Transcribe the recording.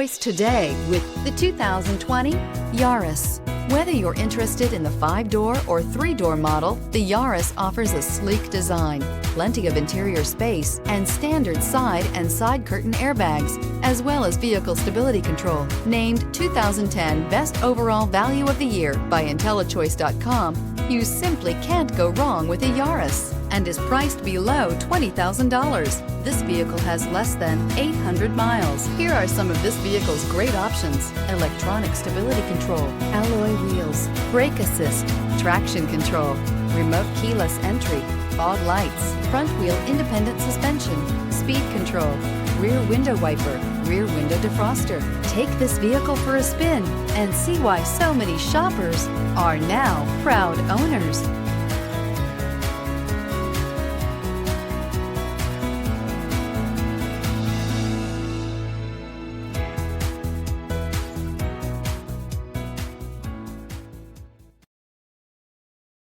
Choice today with the 2020 Yaris. Whether you're interested in the 5-door or 3-door model, the Yaris offers a sleek design, plenty of interior space, and standard side and side curtain airbags, as well as vehicle stability control. Named 2010 Best Overall Value of the Year by IntelliChoice.com, you simply can't go wrong with a Yaris, and is priced below $20,000. This vehicle has less than 800 miles. Here are some of this vehicle's great options: electronic stability control, alloy wheels, brake assist, traction control, remote keyless entry, fog lights, front wheel independent suspension, speed control, rear window wiper, rear window defroster. Take this vehicle for a spin and see why so many shoppers are now proud owners.